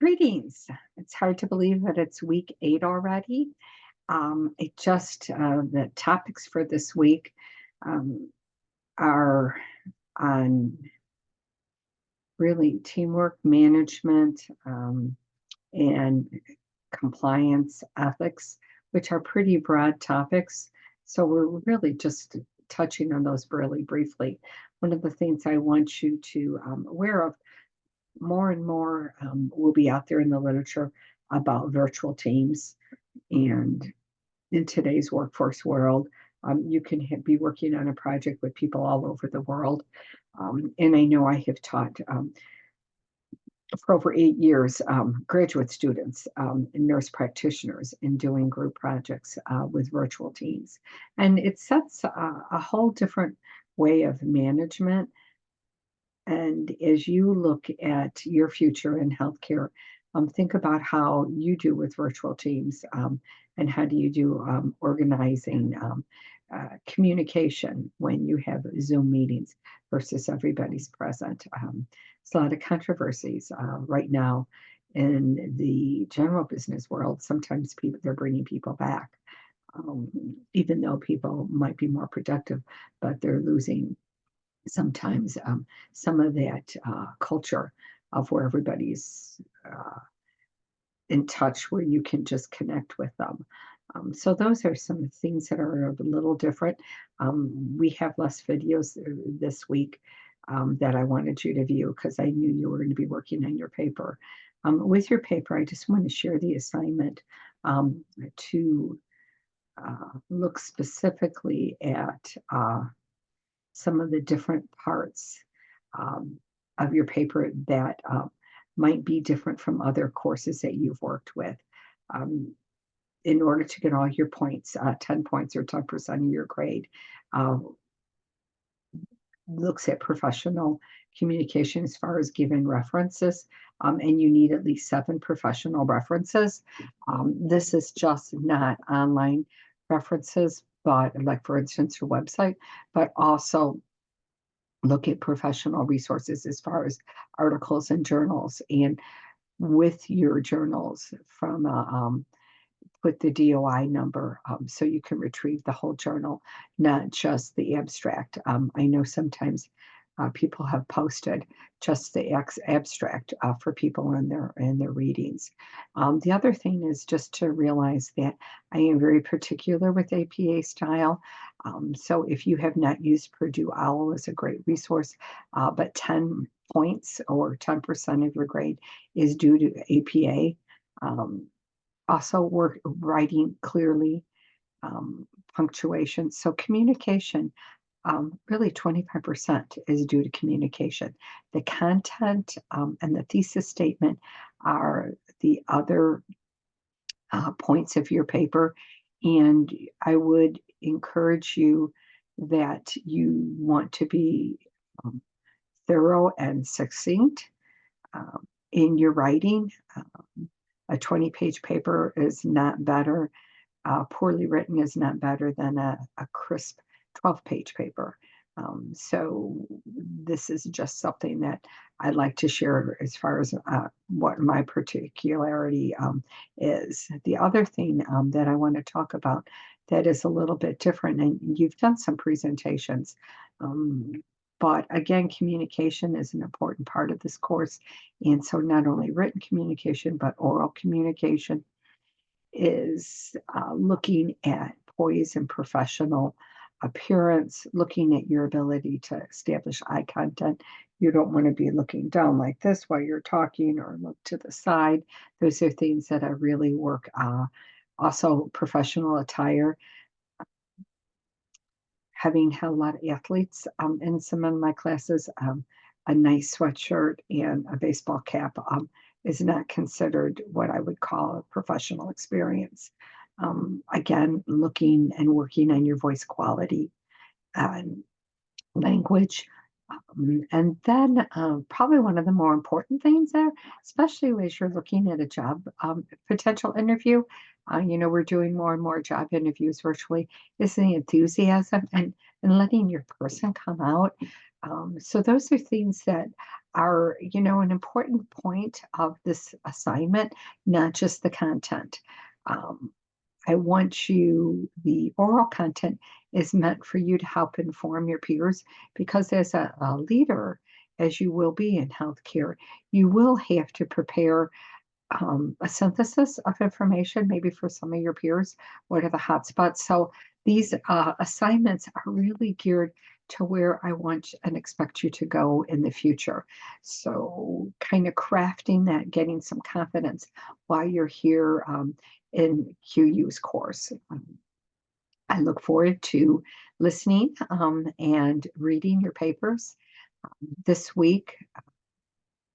Greetings. It's hard to believe that it's week 8 already. The topics for this week um, are on really teamwork management and compliance ethics, which are pretty broad topics. So we're really just touching on those really briefly. One of the things I want you to aware of more and more will be out there in the literature about virtual teams. And in today's workforce world, you can be working on a project with people all over the world. And I know I have taught for over 8 years graduate students and nurse practitioners in doing group projects with virtual teams. And it sets a whole different way of management. And as you look at your future in healthcare, think about how you do with virtual teams, and how do you do organizing communication when you have Zoom meetings versus everybody's present. There's a lot of controversies right now in the general business world. Sometimes they're bringing people back, um, even though people might be more productive, but they're losing sometimes some of that culture of where everybody's in touch, where you can just connect with them. So those are some things that are a little different. We have less videos this week that I wanted you to view because I knew you were going to be working on your paper. With your paper, I just want to share the assignment to look specifically at some of the different parts um, of your paper that might be different from other courses that you've worked with. Um, in order to get all your points, 10 points or 10% of your grade, uh, looks at professional communication as far as giving references, and you need at least 7 professional references. This is just not online references, but like, for instance, your website, but also look at professional resources as far as articles and journals. And with your journals from put the DOI number so you can retrieve the whole journal, not just the abstract. I know sometimes people have posted just the abstract for people in their readings. The other thing is just to realize that I am very particular with APA style. So if you have not used Purdue OWL, is a great resource, but 10 points or 10% of your grade is due to APA. Also, work writing clearly, punctuation. So communication, really 25% is due to communication. The content and the thesis statement are the other points of your paper. And I would encourage you that you want to be um, thorough and succinct in your writing. A 20-page paper is not better. Poorly written is not better than a crisp 12-page paper. So this is just something that I'd like to share as far as what my particularity is. The other thing that I want to talk about that is a little bit different, and you've done some presentations, um, but again, communication is an important part of this course. And so not only written communication, but oral communication is looking at poise and professional appearance, looking at your ability to establish eye contact. You don't want to be looking down like this while you're talking, or look to the side. Those are things that I really work. Also, professional attire. Having had a lot of athletes in some of my classes, a nice sweatshirt and a baseball cap is not considered what I would call a professional experience. Again, looking and working on your voice quality and language. And then probably one of the more important things there, especially as you're looking at a job potential interview, we're doing more and more job interviews virtually, is the enthusiasm and letting your person come out. So those are things that are, an important point of this assignment, not just the content. Um, I want the oral content is meant for you to help inform your peers because as a leader, as you will be in healthcare, you will have to prepare a synthesis of information, maybe for some of your peers. What are the hotspots? So these assignments are really geared to where I want and expect you to go in the future. So, kind of crafting that, getting some confidence while you're here in QU's course. I look forward to listening and reading your papers. This week,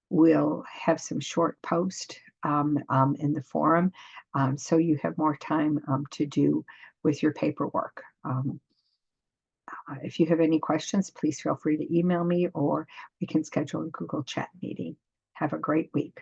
we'll have some short posts in the forum so you have more time to do with your paperwork. If you have any questions, please feel free to email me or we can schedule a Google Chat meeting. Have a great week.